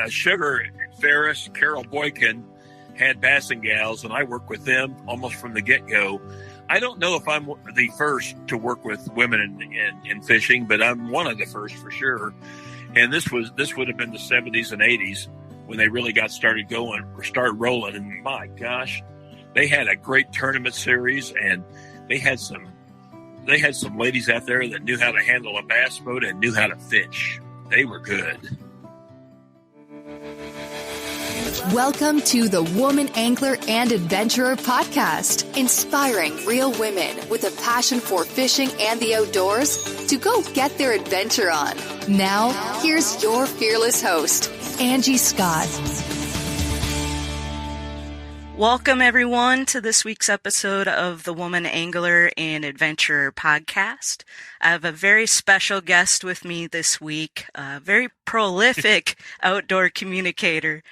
Sugar, Ferris, Carol Boykin had Bassin Gals, and I worked with them almost from the get-go. I don't know if I'm the first to work with women in fishing, but I'm one of the first for sure. And this would have been the 70s and 80s when they really got started rolling. And my gosh, they had a great tournament series, and they had some ladies out there that knew how to handle a bass boat and knew how to fish. They were good. Welcome to the Woman Angler and Adventurer podcast, inspiring real women with a passion for fishing and the outdoors to go get their adventure on. Now, here's your fearless host, Angie Scott. Welcome, everyone, to this week's episode of the Woman Angler and Adventurer podcast. I have a very special guest with me this week, a very prolific outdoor communicator.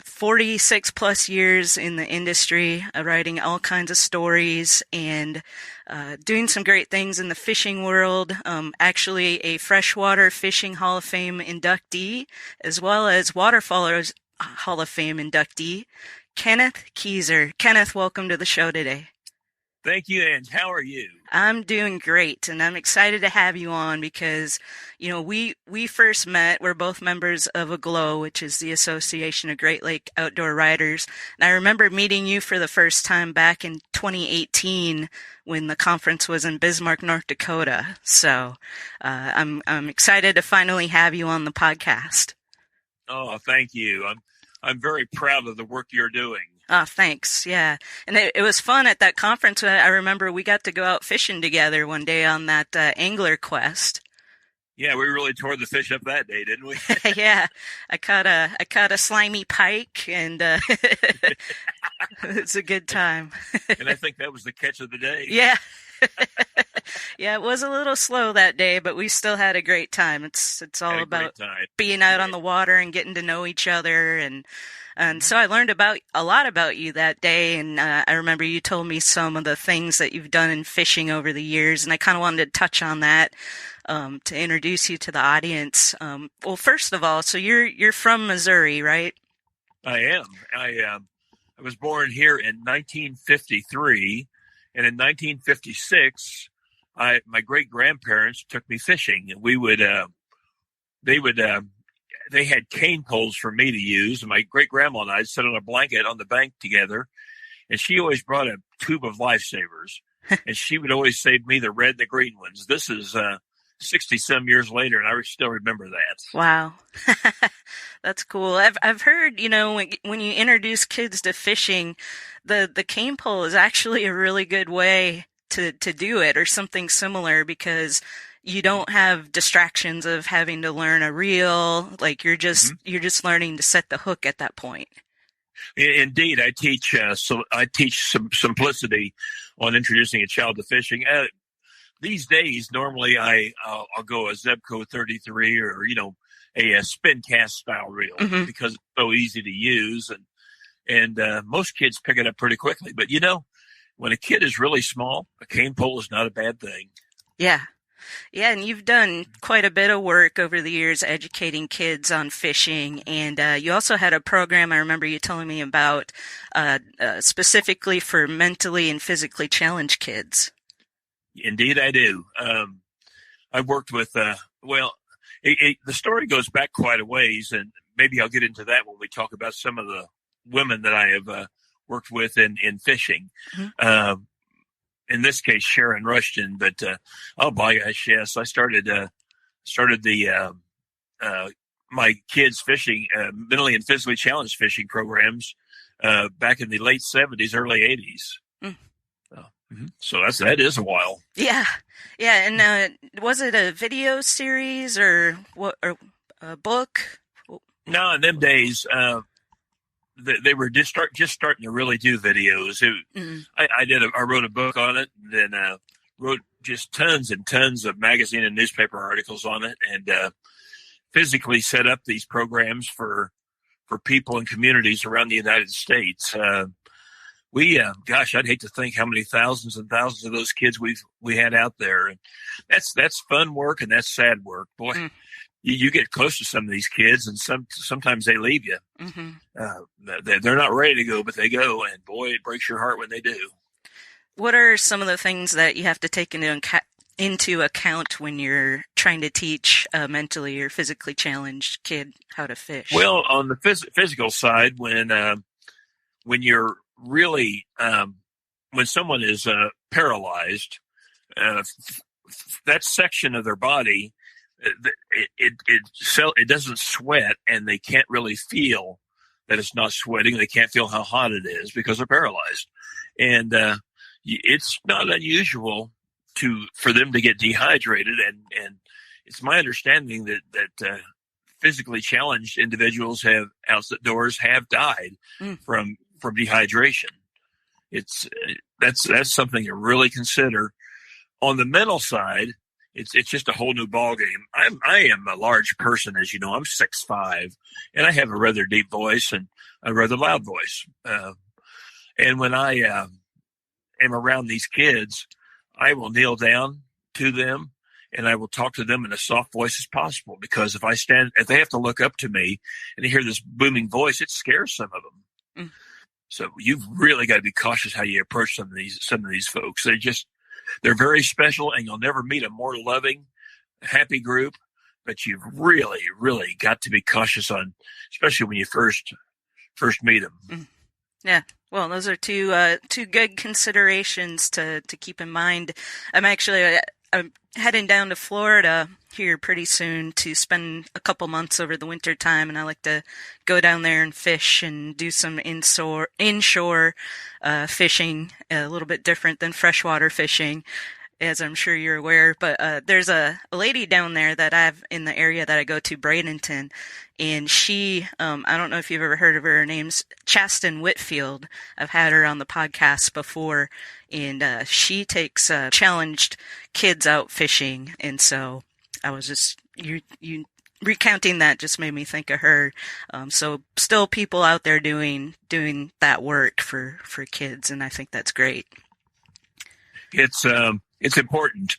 46 plus years in the industry, writing all kinds of stories and doing some great things in the fishing world. Actually a Freshwater Fishing Hall of Fame inductee, as well as Waterfowlers Hall of Fame inductee, Kenneth Kieser. Kenneth, welcome to the show today. Thank you, Ange. How are you? I'm doing great, and I'm excited to have you on because, you know, we first met, we're both members of AGLOW, which is the Association of Great Lake Outdoor Writers, and I remember meeting you for the first time back in 2018 when the conference was in Bismark, North Dakota. So I'm excited to finally have you on the podcast. Oh, thank you. I'm very proud of the work you're doing. Oh, thanks. Yeah. And it was fun at that conference. I remember we got to go out fishing together one day on that Angler Qwest. Yeah, we really tore the fish up that day, didn't we? Yeah. I caught a slimy pike, and it was a good time. And I think that was the catch of the day. Yeah. Yeah, it was a little slow that day, but we still had a great time. It's all about being out on the water and getting to know each other, and so I learned a lot about you that day, and I remember you told me some of the things that you've done in fishing over the years, and I kind of wanted to touch on that to introduce you to the audience. Well, first of all, so you're from Missouri, right? I am. I was born here in 1953, and in 1956, my great grandparents took me fishing, and they had cane poles for me to use, and my great grandma and I sat on a blanket on the bank together, and she always brought a tube of lifesavers, and she would always save me the red and the green ones. This is 60 some years later, and I still remember that. Wow. That's cool. I've heard, you know, when you introduce kids to fishing, the cane pole is actually a really good way to do it, or something similar, because you don't have distractions of having to learn a reel. Like you're just learning to set the hook at that point. Indeed, I teach some simplicity on introducing a child to fishing. These days, normally I'll go a Zebco 33 or a spin cast style reel because it's so easy to use, and most kids pick it up pretty quickly. But when a kid is really small, a cane pole is not a bad thing. Yeah. Yeah, and you've done quite a bit of work over the years educating kids on fishing, and you also had a program I remember you telling me about specifically for mentally and physically challenged kids. Indeed, I do. I've worked with, the story goes back quite a ways, and maybe I'll get into that when we talk about some of the women that I have worked with in fishing. Mm-hmm. In this case, Sharon Rushton, but oh my gosh, yes, I started the my kids fishing mentally and physically challenged fishing programs back in the late 70s, early 80s. So that is a while. Yeah. And was it a video series or what, or a book? No, in them days, they were just starting to really do videos. I wrote a book on it, and then wrote just tons and tons of magazine and newspaper articles on it, and physically set up these programs for people and communities around the United States. I'd hate to think how many thousands and thousands of those kids we had out there. And that's fun work, and that's sad work. Boy, you get close to some of these kids, and sometimes they leave you. They're not ready to go, but they go, and boy, it breaks your heart when they do. What are some of the things that you have to take into account when you're trying to teach a mentally or physically challenged kid how to fish? Well, on the physical side, when you're really when someone is paralyzed, that section of their body, it doesn't sweat, and they can't really feel that it's not sweating. They can't feel how hot it is because they're paralyzed, and it's not unusual for them to get dehydrated. And it's my understanding that physically challenged individuals outdoors have died from dehydration. That's something to really consider. On the mental side, it's just a whole new ballgame. I am a large person, as you know. I'm 6'5", and I have a rather deep voice and a rather loud voice. And when I am around these kids, I will kneel down to them and I will talk to them in a soft voice as possible, because if they have to look up to me and they hear this booming voice, it scares some of them. So you've really got to be cautious how you approach some of these folks. They're very special, and you'll never meet a more loving, happy group. But you've really, really got to be cautious especially when you first meet them. Yeah. Well, those are two good considerations to keep in mind. I'm heading down to Florida here pretty soon to spend a couple months over the winter time, and I like to go down there and fish and do some inshore fishing, a little bit different than freshwater fishing, as I'm sure you're aware. But there's a lady down there that I have in the area that I go to, Bradenton, and she, I don't know if you've ever heard of her. Her name's Chasten Whitfield. I've had her on the podcast before, and she takes challenged kids out fishing. And so I was just, you recounting that just made me think of her. So still people out there doing that work for kids, and I think that's great. It's important.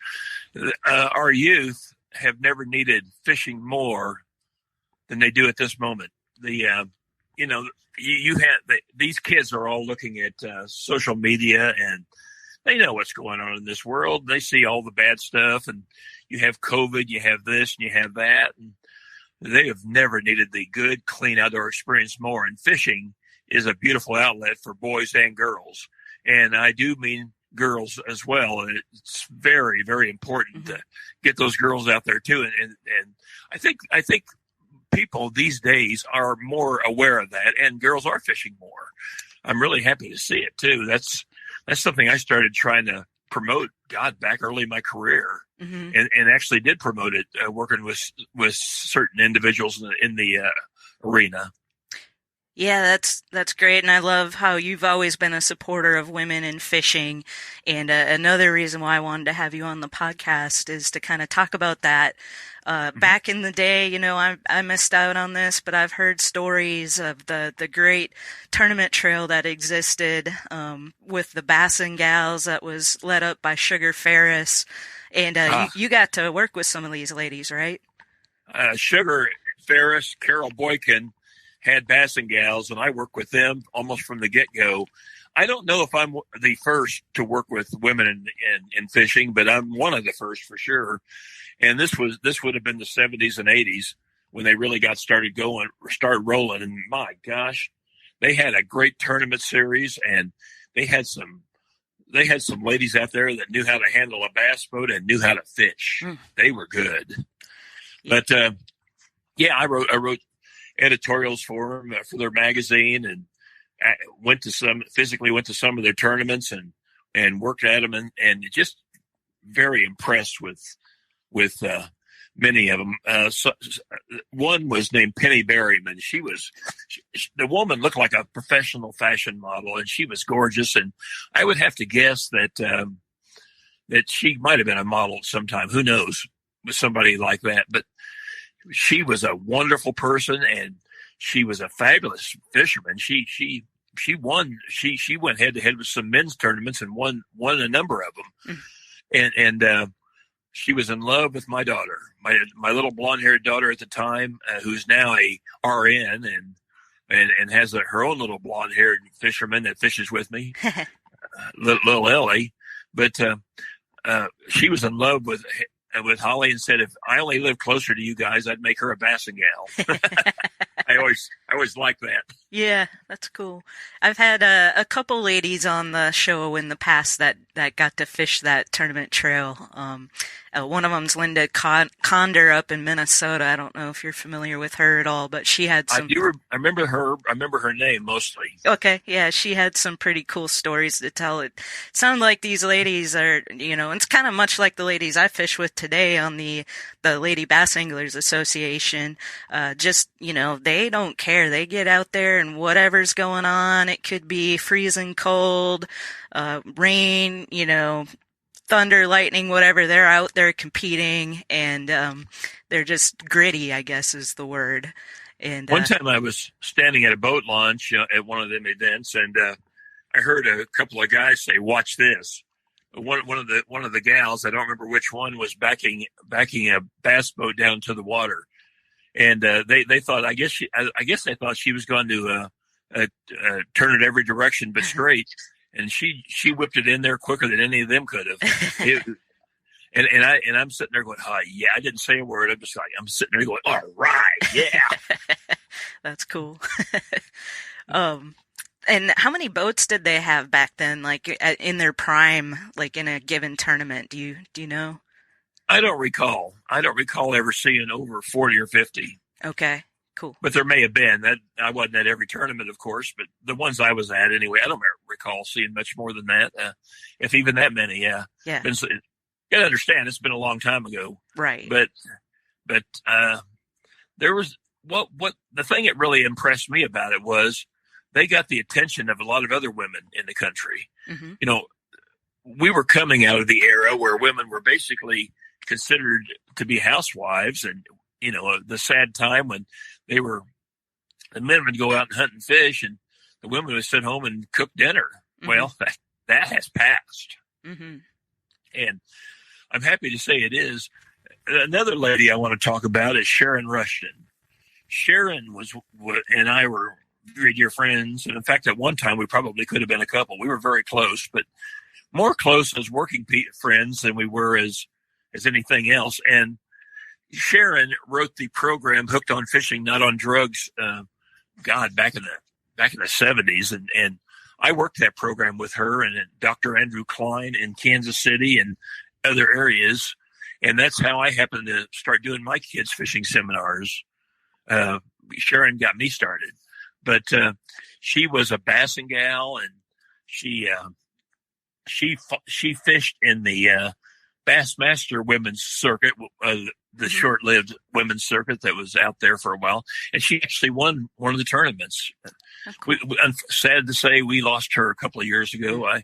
Our youth have never needed fishing more than they do at this moment. These kids are all looking at social media, and they know what's going on in this world. They see all the bad stuff, and you have COVID, you have this, and you have that. And they have never needed the good, clean outdoor experience more. And fishing is a beautiful outlet for boys and girls. And I do mean girls as well. It's very, very important to get those girls out there too. And I think people these days are more aware of that, and girls are fishing more. I'm really happy to see it too. That's something I started trying to promote, back early in my career, and actually did promote it, working with certain individuals in the arena. Yeah, that's great, and I love how you've always been a supporter of women in fishing. And another reason why I wanted to have you on the podcast is to kind of talk about that. Back in the day, I missed out on this, but I've heard stories of the great tournament trail that existed with the Bass and Gals that was led up by Sugar Ferris. And you got to work with some of these ladies, right? Sugar Ferris, Carol Boykin had Bass and Gals, and I worked with them almost from the get-go. I don't know if I'm the first to work with women in fishing, but I'm one of the first for sure. And this would have been the 70s and 80s when they really started rolling. And my gosh, they had a great tournament series, and they had some ladies out there that knew how to handle a bass boat and knew how to fish. They were good. But I wrote editorials for them for their magazine, and went to some of their tournaments and worked at them, and just very impressed with many of them. One was named Penny Berryman. The woman looked like a professional fashion model, and she was gorgeous. And I would have to guess that she might have been a model at some time. Who knows, with somebody like that? But she was a wonderful person, and she was a fabulous fisherman. She won. She went head to head with some men's tournaments and won a number of them. And she was in love with my daughter, my little blonde-haired daughter at the time, who's now a RN and has her own little blonde-haired fisherman that fishes with me, little Ellie. But she was in love with Holly and said, if I only lived closer to you guys, I'd make her a bassin gal. I always liked that. Yeah, that's cool. I've had a couple ladies on the show in the past that got to fish that tournament trail. One of them's Linda Conder up in Minnesota. I don't know if you're familiar with her at all, but she had some. I remember her. I remember her name mostly. Okay, yeah, she had some pretty cool stories to tell. It sounded like these ladies are, it's kind of much like the ladies I fish with today on the Lady Bass Anglers Association. Just, they don't care. They get out there and whatever's going on, it could be freezing cold, rain, thunder, lightning, whatever, they're out there competing, and they're just gritty, I guess is the word. And one time I was standing at a boat launch at one of them events, and I heard a couple of guys say, "Watch this." One of the gals, I don't remember which one, was backing a bass boat down to the water, and they thought, I guess they thought she was going to turn it every direction but straight. And she whipped it in there quicker than any of them could have. And I'm sitting there going, "Oh yeah," I didn't say a word. I'm sitting there going, "All right, yeah." That's cool. And how many boats did they have back then, like in their prime, like in a given tournament? Do you know? I don't recall ever seeing over 40 or 50. Okay. Cool. But there may have been. That I wasn't at every tournament, of course, but the ones I was at anyway, I don't recall seeing much more than that, if even that many. Yeah. Yeah. You got to understand, it's been a long time ago. Right. But there was what the thing that really impressed me about it was they got the attention of a lot of other women in the country. Mm-hmm. We were coming out of the era where women were basically considered to be housewives, and the sad time when the men would go out and hunt and fish, and the women would sit home and cook dinner. Mm-hmm. Well, that has passed. Mm-hmm. And I'm happy to say it is. Another lady I want to talk about is Sharon Rushton. Sharon and I were very dear friends. And in fact, at one time, we probably could have been a couple. We were very close, but more close as working friends than we were as anything else. And Sharon wrote the program Hooked on Fishing, Not on Drugs, back in the 70s. And I worked that program with her and Dr. Andrew Klein in Kansas City and other areas. And that's how I happened to start doing my kids' fishing seminars. Sharon got me started. But she was a bassin gal, and she fished in the Bassmaster women's circuit, the short-lived women's circuit that was out there for a while, and she actually won one of the tournaments. Cool. I'm sad to say we lost her a couple of years ago. I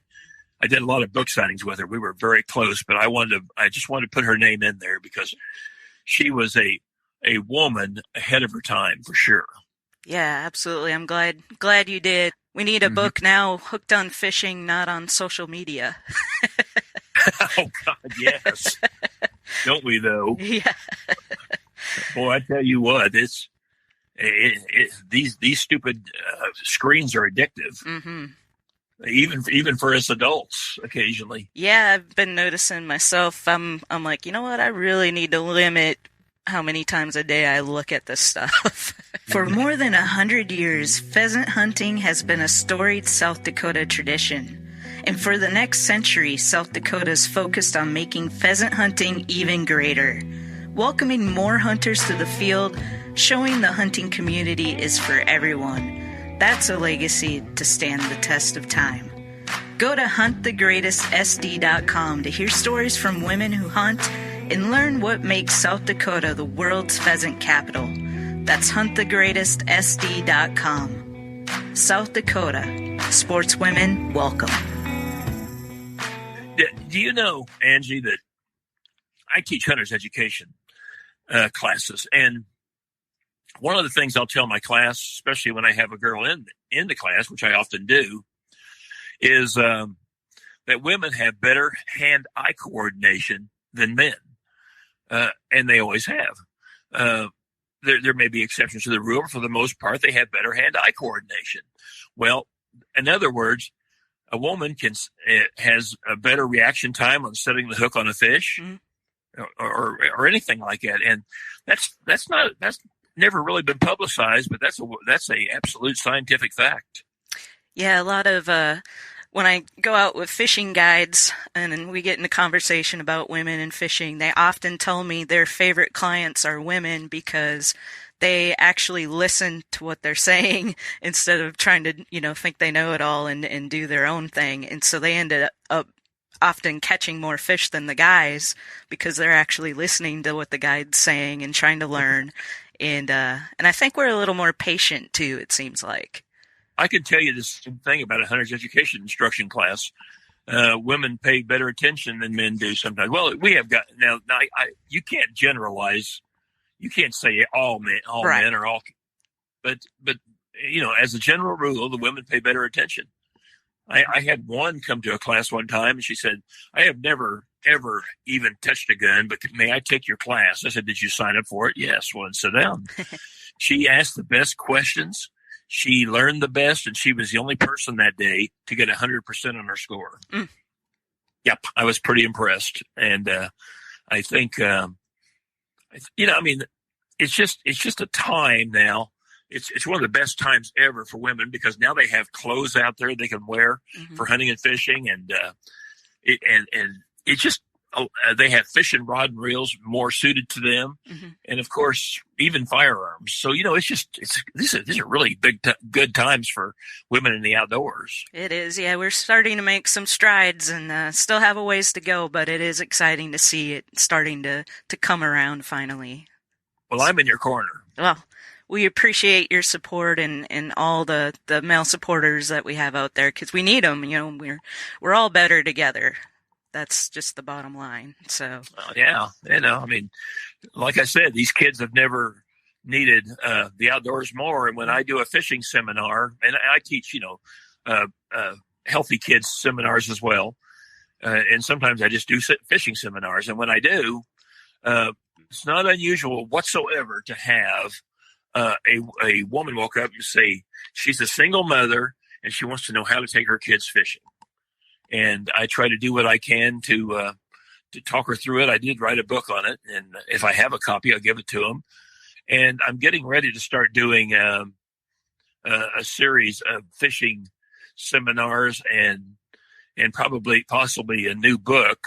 did a lot of book signings with her. We were very close, but I just wanted to put her name in there because she was a woman ahead of her time for sure. Yeah, absolutely. I'm glad you did. We need a book now, Hooked on Fishing, Not on Social Media. Oh God, yes. Don't we though? Yeah. Boy, I tell you what, these stupid screens are addictive. Mm-hmm. Even for us adults, occasionally. Yeah, I've been noticing myself. I'm like, you know what? I really need to limit how many times a day I look at this stuff. For more than 100 years, pheasant hunting has been a storied South Dakota tradition. And for the next century, South Dakota is focused on making pheasant hunting even greater, welcoming more hunters to the field, showing the hunting community is for everyone. That's a legacy to stand the test of time. Go to huntthegreatestsd.com to hear stories from women who hunt and learn what makes South Dakota the world's pheasant capital. That's huntthegreatestsd.com. South Dakota, sportswomen welcome. Do you know, Angie, that I teach hunters education classes, and one of the things I'll tell my class, especially when I have a girl in the class, which I often do, is that women have better hand-eye coordination than men. and they always have. There may be exceptions to the rule, but for the most part, they have better hand-eye coordination. Well, in other words, a woman has a better reaction time on setting the hook on a fish, or anything like that, and that's never really been publicized, but that's a absolute scientific fact. Yeah, a lot of when I go out with fishing guides and we get into conversation about women and fishing, they often tell me their favorite clients are women because they actually listen to what they're saying instead of trying to, think they know it all and do their own thing. And so they ended up often catching more fish than the guys because they're actually listening to what the guide's saying and trying to learn. And I think we're a little more patient too, it seems like. I can tell you the same thing about a hunter's education instruction class. Women pay better attention than men do sometimes. Well, we have got now. You can't generalize. You can't say all men, right. Men are all. But as a general rule, the women pay better attention. I had one come to a class one time, and she said, "I have never ever even touched a gun, but may I take your class?" I said, "Did you sign up for it?" "Yes." "Well, then sit down." She asked the best questions. She learned the best, and she was the only person that day to get 100% on her score. Yep, I was pretty impressed, and I think, it's just a time now. It's one of the best times ever for women because now they have clothes out there they can wear for hunting and fishing, and it just. They have fishing rod and reels more suited to them, and of course, even firearms. So these are really good times for women in the outdoors. It is, yeah. We're starting to make some strides, and still have a ways to go, but it is exciting to see it starting to come around finally. Well, I'm in your corner. Well, we appreciate your support and all the male supporters that we have out there because we need them. We're all better together. That's just the bottom line. So yeah, like I said, these kids have never needed the outdoors more. And when I do a fishing seminar, and I teach, healthy kids seminars as well, and sometimes I just do fishing seminars. And when I do, it's not unusual whatsoever to have a woman walk up and say she's a single mother and she wants to know how to take her kids fishing. And I try to do what I can to talk her through it. I did write a book on it, and if I have a copy, I'll give it to them. And I'm getting ready to start doing a series of fishing seminars and possibly a new book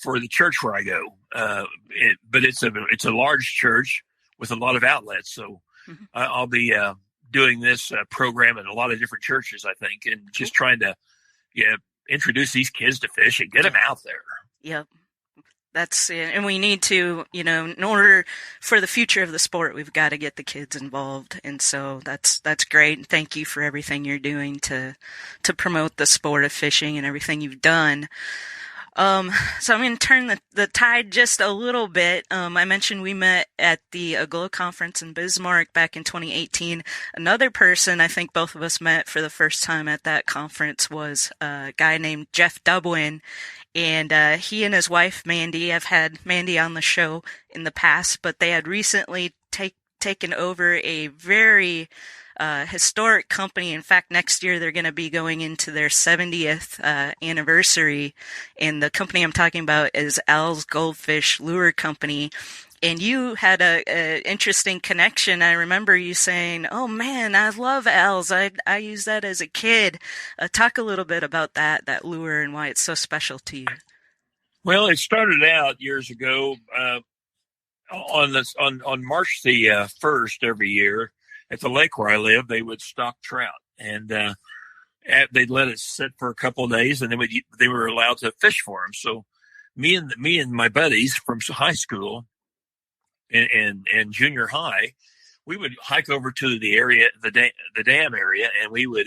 for the church where I go. But it's a large church with a lot of outlets, so I'll be doing this program in a lot of different churches, I think, and just trying to introduce these kids to fish and get them out there. Yep. That's it. And we need to, in order for the future of the sport, we've got to get the kids involved. And so that's great. And thank you for everything you're doing to promote the sport of fishing and everything you've done. So I'm going to turn the tide just a little bit. I mentioned we met at the Aglow conference in Bismarck back in 2018. Another person I think both of us met for the first time at that conference was a guy named Jeff Dubwin. And he and his wife, Mandy, I've had Mandy on the show in the past, but they had recently taken over a very historic company. In fact, next year they're going to be going into their 70th anniversary. And the company I'm talking about is Al's Goldfish Lure Company. And you had a interesting connection. I remember you saying, "Oh man, I love Al's. I used that as a kid." Talk a little bit about that lure and why it's so special to you. Well, it started out years ago on March the 1st every year at the lake where I live. They would stock trout, and they'd let it sit for a couple of days, and then they were allowed to fish for them. So me and my buddies from high school and junior high, we would hike over to the area, the dam area, and we would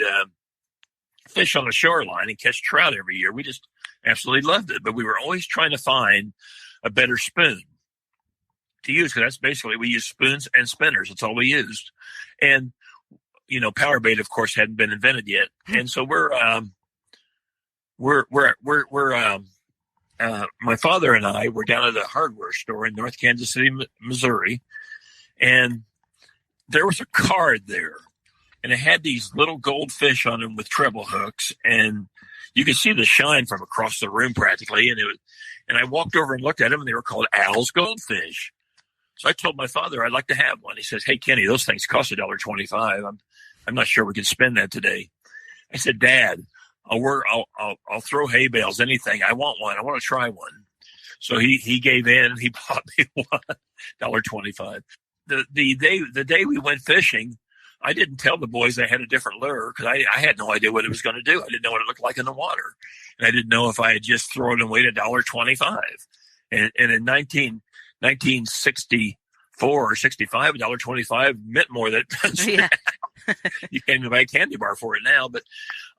fish on the shoreline and catch trout every year. We just absolutely loved it, but we were always trying to find a better spoon to use, because that's basically, we use spoons and spinners. That's all we used. And power bait, of course, hadn't been invented yet, and so we're my father and I were down at a hardware store in North Kansas City, Missouri, and there was a card there, and it had these little goldfish on them with treble hooks, and you could see the shine from across the room practically. And I walked over and looked at them, and they were called Al's goldfish. So I told my father I'd like to have one. He says, "Hey, Kenny, those things cost $1.25. I'm not sure we can spend that today." I said, "Dad, I'll throw hay bales, anything. I want one. I want to try one." So he gave in. He bought me one, $1.25. The day we went fishing, I didn't tell the boys I had a different lure because I had no idea what it was going to do. I didn't know what it looked like in the water, and I didn't know if I had just thrown it and weighed $1.25. And in 1964 or 65, $1.25 meant more than it does now. You can't even buy a candy bar for it now. But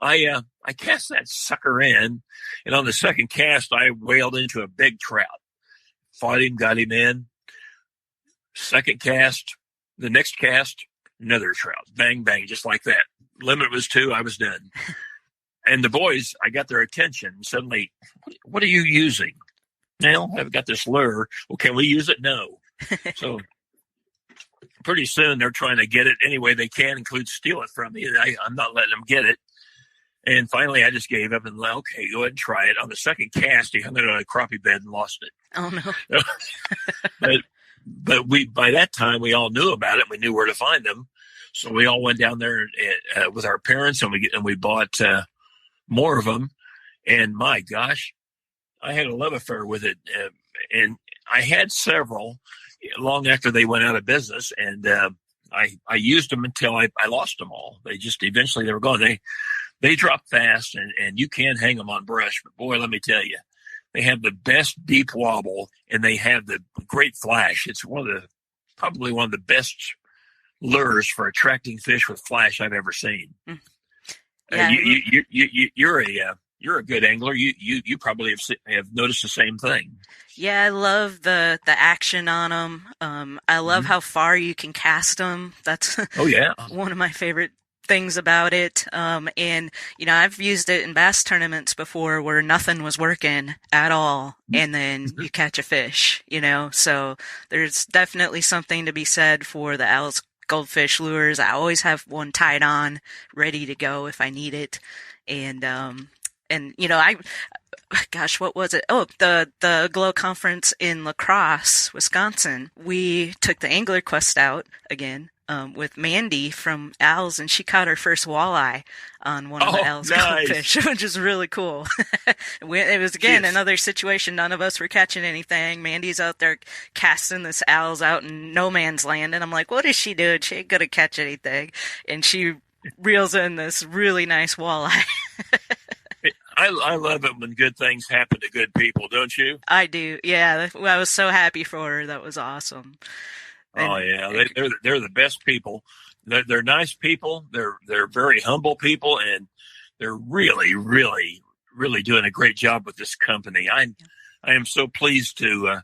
I cast that sucker in, and on the second cast, I whaled into a big trout. Fought him, got him in. Second cast, the next cast, another trout. Bang, bang, just like that. Limit was 2, I was done. And the boys, I got their attention. Suddenly, what are you using? Now, I've got this lure. Well, can we use it? No. So pretty soon they're trying to get it any way they can, include steal it from me. I'm not letting them get it. And finally, I just gave up and okay, go ahead and try it. On the second cast, he hung it on a crappie bed and lost it. Oh, no. But by that time, we all knew about it. We knew where to find them. So we all went down there with our parents, and we bought more of them. And my gosh, I had a love affair with it. And I had several long after they went out of business. And I used them until I lost them all. Eventually they were gone. They drop fast, and you can hang them on brush. But boy, let me tell you, they have the best deep wobble, and they have the great flash. It's probably one of the best lures for attracting fish with flash I've ever seen. Yeah. You're a good angler. You probably have noticed the same thing. Yeah, I love the action on them. I love how far you can cast them. That's one of my favorite things about it. And I've used it in bass tournaments before where nothing was working at all, and then you catch a fish. So there's definitely something to be said for the Al's goldfish lures. I always have one tied on, ready to go if I need it. And gosh, what was it? Oh, the Glow Conference in La Crosse, Wisconsin. We took the Angler Qwest out again with Mandy from Al's, and she caught her first walleye on one of the Al's goldfish, which is really cool. It was, again, another situation. None of us were catching anything. Mandy's out there casting this Al's out in no man's land, and I'm like, what is she doing? She ain't gonna catch anything. And she reels in this really nice walleye. I love it when good things happen to good people, don't you? I do. Yeah, I was so happy for her. That was awesome. They're the best people. They're nice people. They're very humble people, and they're really, really, really doing a great job with this company. I am so pleased to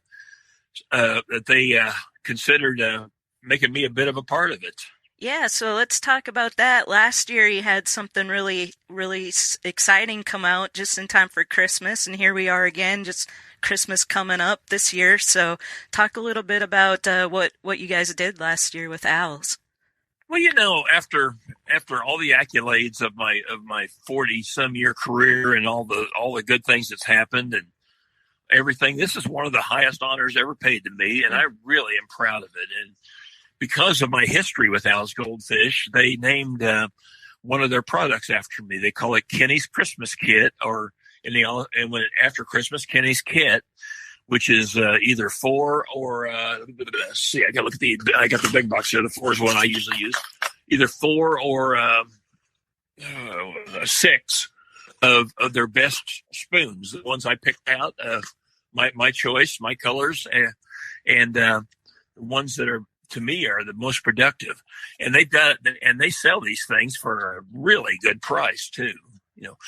that they considered making me a bit of a part of it. Yeah, so let's talk about that. Last year you had something really, really exciting come out just in time for Christmas, and here we are again, just Christmas coming up this year. So talk a little bit about what you guys did last year with Al's. Well, after all the accolades of my 40-some year career and all the good things that's happened and everything, this is one of the highest honors ever paid to me, and I really am proud of it. And because of my history with Al's Goldfish, they named one of their products after me. They call it Kenny's Christmas Kit, after Christmas, Kenny's Kit, which is either 4 or let's see, I got the big box here. The 4 is one I usually use. Either 4 or 6 of their best spoons, the ones I picked out, my choice, my colors, and the ones that are, to me, are the most productive. And they sell these things for a really good price too.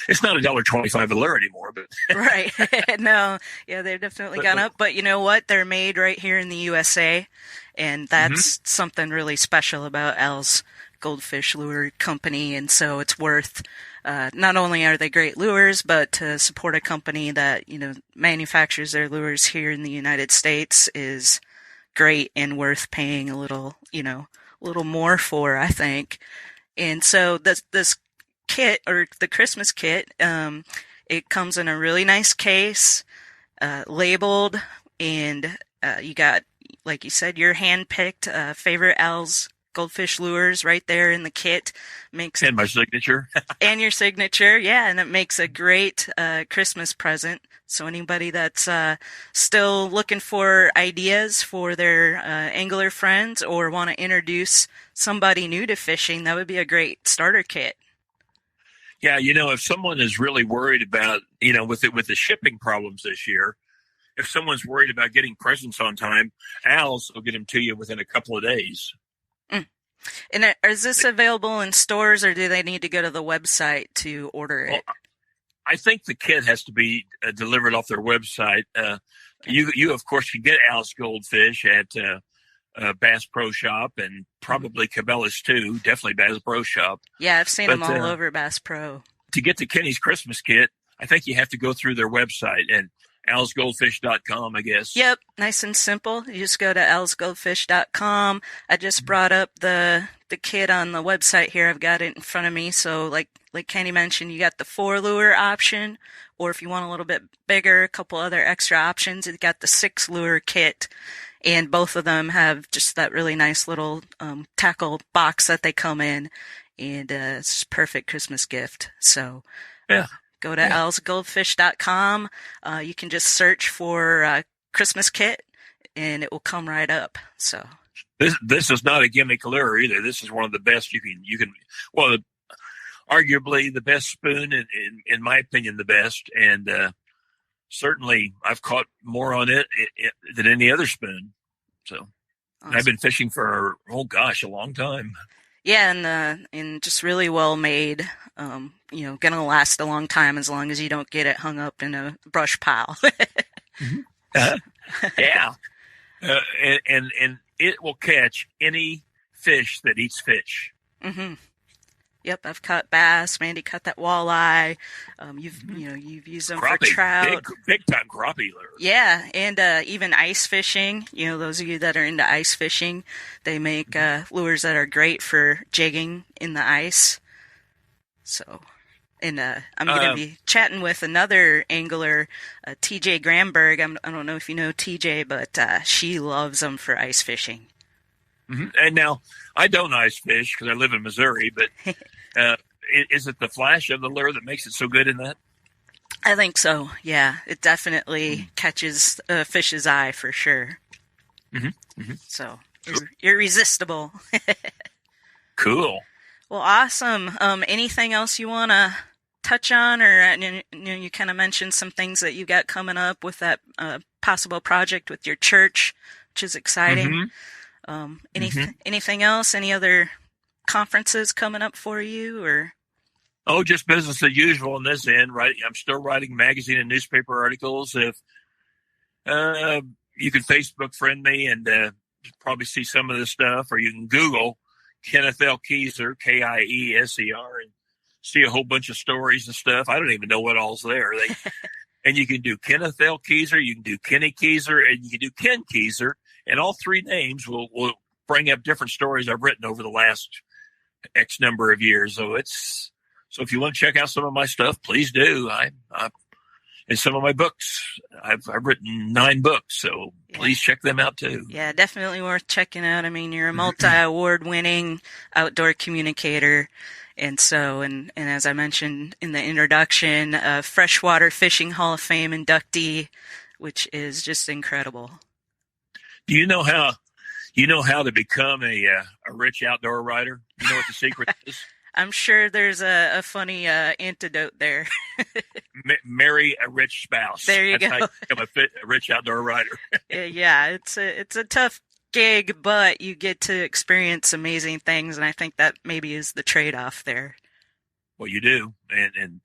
It's not $1.25 a lure anymore, but right. No, yeah, they've definitely gone up. But you know what? They're made right here in the USA, and that's something really special about Al's goldfish lure company, and so it's worth, not only are they great lures, but to support a company that, manufactures their lures here in the United States is great and worth paying a little more for, I think. And so this kit, or the Christmas kit, it comes in a really nice case, labeled, and you got, like you said, your hand-picked favorite Al's goldfish lures right there in the kit. And my signature. And your signature, yeah, and it makes a great Christmas present. So anybody that's still looking for ideas for their angler friends or want to introduce somebody new to fishing, that would be a great starter kit. Yeah, if someone is really worried about, with the shipping problems this year, if someone's worried about getting presents on time, Al's will get them to you within a couple of days. And is this available in stores, or do they need to go to the website to order it? Well, I think the kit has to be delivered off their website. You of course can get Al's Goldfish at Bass Pro Shop, and probably Cabela's too. Definitely Bass Pro Shop. Yeah, I've seen them all over Bass Pro. To get the Kenny's Christmas kit, I think you have to go through their website and alsgoldfish.com, I guess. Yep, nice and simple. You just go to alsgoldfish.com. I just brought up the kit on the website here. I've got it in front of me. So like Kenny mentioned, you got the 4 lure option, or if you want a little bit bigger, a couple other extra options, you got the 6 lure kit. And both of them have just that really nice little tackle box that they come in. And it's just a perfect Christmas gift. So yeah. Go to alsgoldfish.com. You can just search for Christmas kit, and it will come right up. So this is not a gimmick lure either. This is one of the best you can. Well, arguably the best spoon, in my opinion, the best, and certainly I've caught more on it than any other spoon. So awesome. I've been fishing for a long time. Yeah, and just really well made. Gonna last a long time as long as you don't get it hung up in a brush pile. Yeah, and it will catch any fish that eats fish. Mm-hmm. Yep, I've caught bass. Mandy caught that walleye. You've used them crappie, for trout. Big time crappie lure. Yeah, and even ice fishing. Those of you that are into ice fishing, they make lures that are great for jigging in the ice. So, and I'm going to be chatting with another angler, TJ Gramberg. I don't know if you know TJ, but she loves them for ice fishing. Mm-hmm. And now, I don't ice fish because I live in Missouri, but is it the flash of the lure that makes it so good in that? I think so, yeah. It definitely catches a fish's eye for sure. Mm-hmm. Mm-hmm. So, irresistible. Cool. Well, awesome. Anything else you want to touch on? Or you kind of mentioned some things that you got coming up with that possible project with your church, which is exciting. Mm-hmm. Anything else? Any other conferences coming up for you, or? Oh, just business as usual on this end, right? I'm still writing magazine and newspaper articles. If you can Facebook friend me and probably see some of this stuff, or you can Google Kenneth L. Kieser, Kieser, and see a whole bunch of stories and stuff. I don't even know what all's there. And you can do Kenneth L. Kieser, you can do Kenny Kieser, and you can do Ken Kieser. And all 3 names will bring up different stories I've written over the last X number of years. So if you want to check out some of my stuff, please do. And some of my books, I've written 9 books, so please check them out too. Yeah, definitely worth checking out. I mean, you're a multi-award winning outdoor communicator. And so, and as I mentioned in the introduction, Freshwater Fishing Hall of Fame inductee, which is just incredible. Do you know how to become a rich outdoor writer? You know what the secret is? I'm sure there's a funny antidote there. Marry a rich spouse. There you go. How you become a rich outdoor writer. Yeah, it's a tough gig, but you get to experience amazing things, and I think that maybe is the trade-off there. Well, you do, and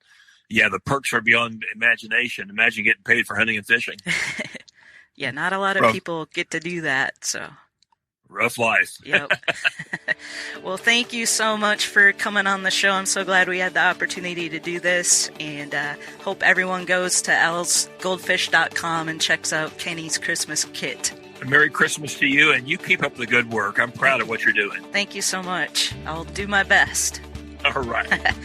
yeah, the perks are beyond imagination. Imagine getting paid for hunting and fishing. Yeah, not a lot of people get to do that. So, Rough life. Yep. Well, thank you so much for coming on the show. I'm so glad we had the opportunity to do this, and hope everyone goes to lsgoldfish.com and checks out Kenny's Christmas kit. Merry Christmas to you, and you keep up the good work. I'm proud of what you're doing. Thank you so much. I'll do my best. All right.